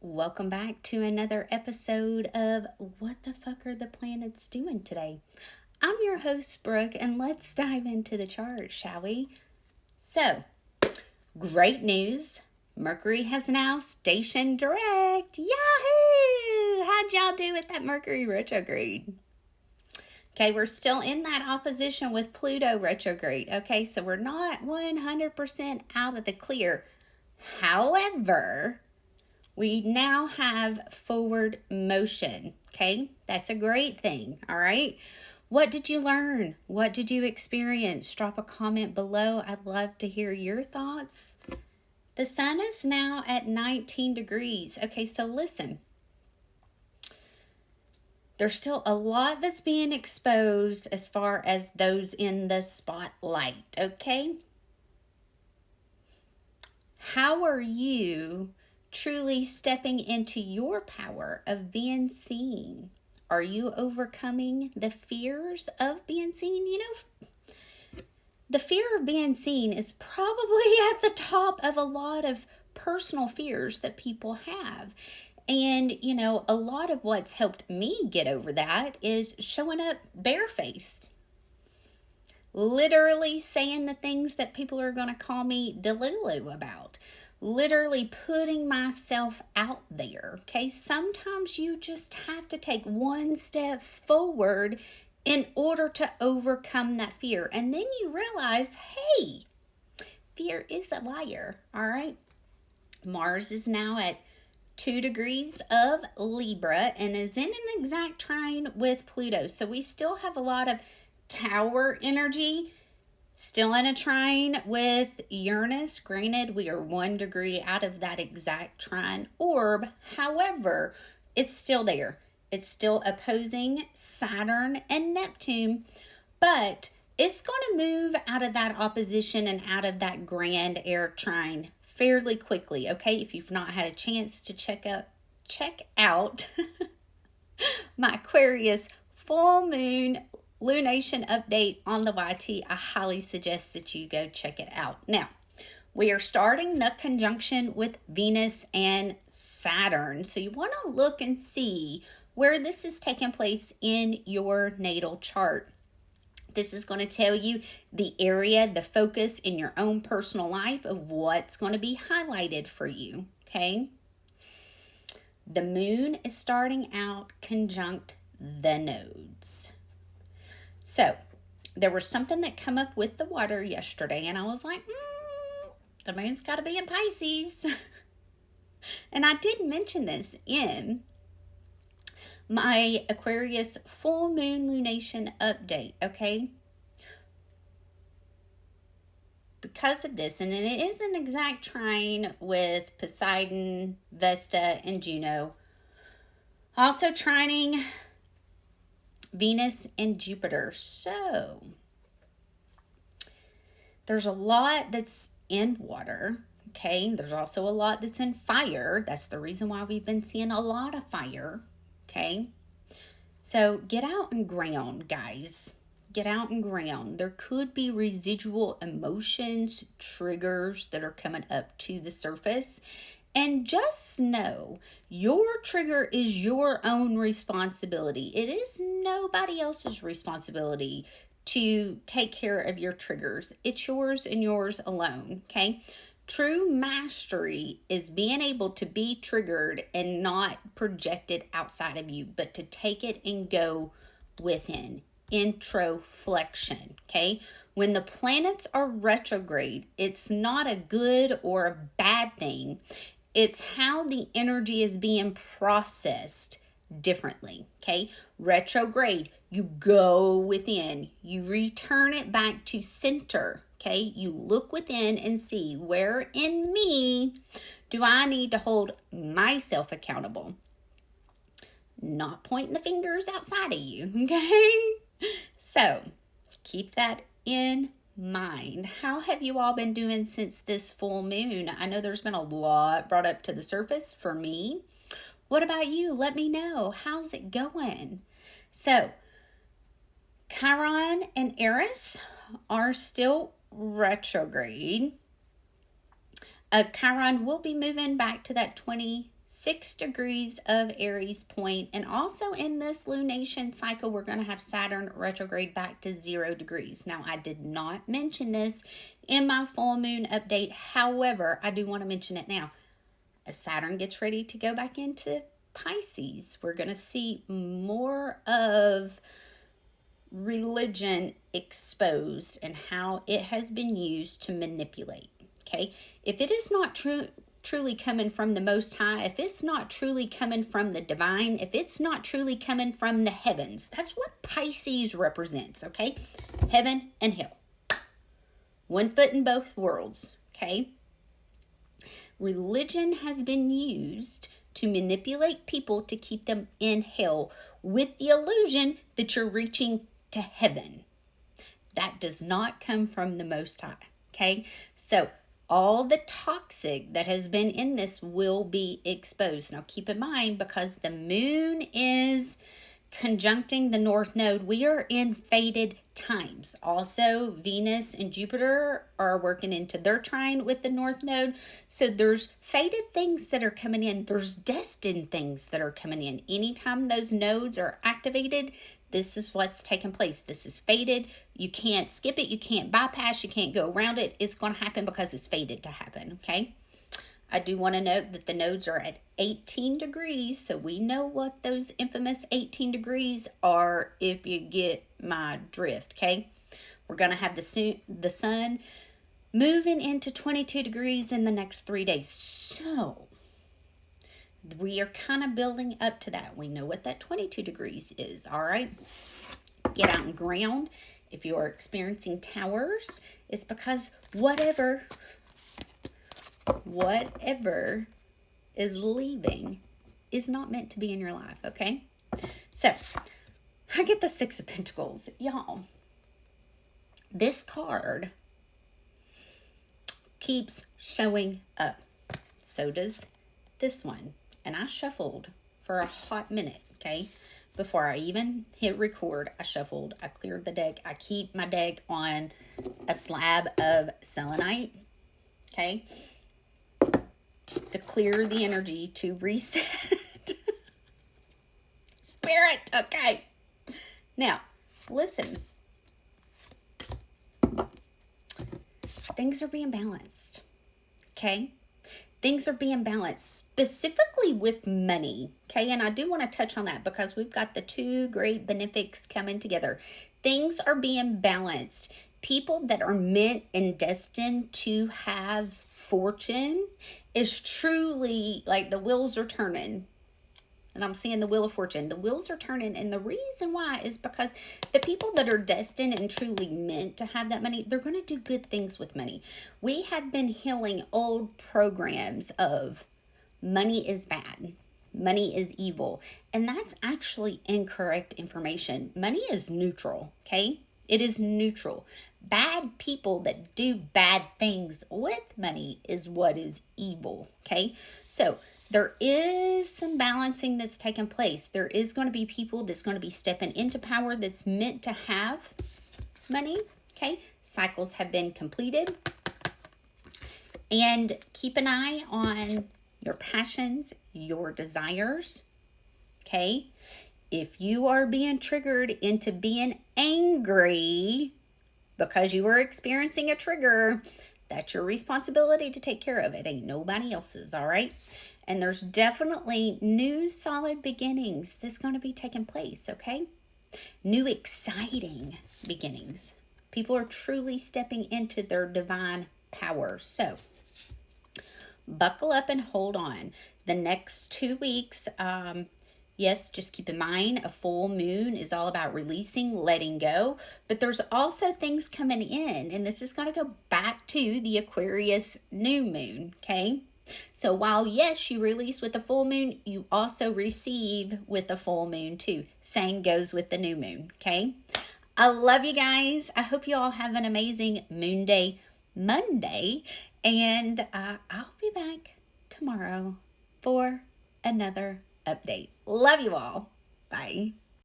Welcome back to another episode of What the Fuck Are the Planets Doing Today? I'm your host, Brooke, and let's dive into the chart, shall we? So, great news. Mercury has now stationed direct. Yahoo! How'd y'all do with that Mercury retrograde? Okay, we're still in that opposition with Pluto retrograde. Okay, so we're not 100% out of the clear. However, we now have forward motion, okay? That's a great thing, all right? What did you learn? What did you experience? Drop a comment below. I'd love to hear your thoughts. The sun is now at 19 degrees. Okay, so listen. There's still a lot that's being exposed as far as those in the spotlight, okay? How are you truly stepping into your power of being seen? Are you overcoming the fears of being seen? You know, the fear of being seen is probably at the top of a lot of personal fears that people have. And, you know, a lot of what's helped me get over that is showing up barefaced. Literally saying the things that people are going to call me delulu about. Literally putting myself out there, okay? Sometimes you just have to take one step forward in order to overcome that fear. And then you realize, hey, fear is a liar, all right? Mars is now at 2 degrees of Libra and is in an exact trine with Pluto. So we still have a lot of Tower energy. Still in a trine with Uranus. Granted, we are 1 degree out of that exact trine orb. However, it's still there. It's still opposing Saturn and Neptune. But it's going to move out of that opposition and out of that grand air trine fairly quickly. Okay, if you've not had a chance to check out my Aquarius full moon lunation update on the YT, I highly suggest that you go check it out. Now, we are starting the conjunction with Venus and Saturn. So you want to look and see where this is taking place in your natal chart. This is going to tell you the area, the focus in your own personal life of what's going to be highlighted for you, okay? The moon is starting out conjunct the nodes. So, there was something that came up with the water yesterday, and I was like, the moon's got to be in Pisces. And I did mention this in my Aquarius full moon lunation update, okay? Because of this, and it is an exact trine with Poseidon, Vesta, and Juno. Also trining Venus and Jupiter. So there's a lot that's in water, okay? There's also a lot that's in fire. That's the reason why we've been seeing a lot of fire, okay? So get out and ground, guys. Get out and ground. There could be residual emotions, triggers that are coming up to the surface. And just know, your trigger is your own responsibility. It is nobody else's responsibility to take care of your triggers. It's yours and yours alone, okay? True mastery is being able to be triggered and not project it outside of you, but to take it and go within. Introflexion, okay? When the planets are retrograde, it's not a good or a bad thing. It's how the energy is being processed differently, okay? Retrograde, you go within. You return it back to center, okay? You look within and see where in me do I need to hold myself accountable. Not pointing the fingers outside of you, okay? So, keep that in mind. How have you all been doing since this full moon? I know there's been a lot brought up to the surface for me. What about you? Let me know. How's it going? So, Chiron and Eris are still retrograde. Chiron will be moving back to that 26 6 degrees of Aries point. And also in this lunation cycle, we're going to have Saturn retrograde back to 0 degrees. Now, I did not mention this in my full moon update. However, I do want to mention it now. As Saturn gets ready to go back into Pisces, we're going to see more of religion exposed and how it has been used to manipulate. Okay, if it is not truly coming from the Most High, if it's not truly coming from the divine, if it's not truly coming from the heavens, that's what Pisces represents. Okay, heaven and hell, one foot in both worlds. Okay, religion has been used to manipulate people to keep them in hell with the illusion that you're reaching to heaven. That does not come from the Most High. Okay, so all the toxic that has been in this will be exposed. Now keep in mind, because the moon is conjuncting the North Node, we are in fated times. Also, Venus and Jupiter are working into their trine with the North Node. So there's fated things that are coming in. There's destined things that are coming in. Anytime those nodes are activated, this is what's taking place. This is fated. You can't skip it. You can't bypass. You can't go around it. It's going to happen because it's fated to happen, okay? I do want to note that the nodes are at 18 degrees, so we know what those infamous 18 degrees are if you get my drift, okay? We're going to have the sun moving into 22 degrees in the next 3 days. So we are kind of building up to that. We know what that 22 degrees is, all right? Get out and ground. If you are experiencing towers, it's because whatever is leaving is not meant to be in your life, okay? So, I get the Six of Pentacles. Y'all, this card keeps showing up. So does this one. And I shuffled for a hot minute, okay? Before I even hit record, I shuffled. I cleared the deck. I keep my deck on a slab of selenite, okay? To clear the energy, to reset. Spirit, okay. Now, listen. Things are being balanced, okay? Things are being balanced, specifically with money, okay? And I do want to touch on that because we've got the two great benefics coming together. Things are being balanced. People that are meant and destined to have fortune is truly like the wheels are turning. And I'm seeing the Wheel of Fortune. The wheels are turning. And the reason why is because the people that are destined and truly meant to have that money, they're going to do good things with money. We have been healing old programs of money is bad. Money is evil. And that's actually incorrect information. Money is neutral, okay? It is neutral. Bad people that do bad things with money is what is evil, okay? So there is some balancing that's taking place. There is going to be people that's going to be stepping into power that's meant to have money, okay? Cycles have been completed. And keep an eye on your passions, your desires, okay? If you are being triggered into being angry because you are experiencing a trigger, that's your responsibility to take care of. It ain't nobody else's, all right? And there's definitely new solid beginnings that's going to be taking place, okay? New exciting beginnings. People are truly stepping into their divine power. So, buckle up and hold on. The next 2 weeks, yes, just keep in mind, a full moon is all about releasing, letting go. But there's also things coming in, and this is going to go back to the Aquarius new moon, okay? So while, yes, you release with the full moon, you also receive with the full moon too. Same goes with the new moon, okay? I love you guys. I hope you all have an amazing Moon Day Monday. And I'll be back tomorrow for another update. Love you all. Bye.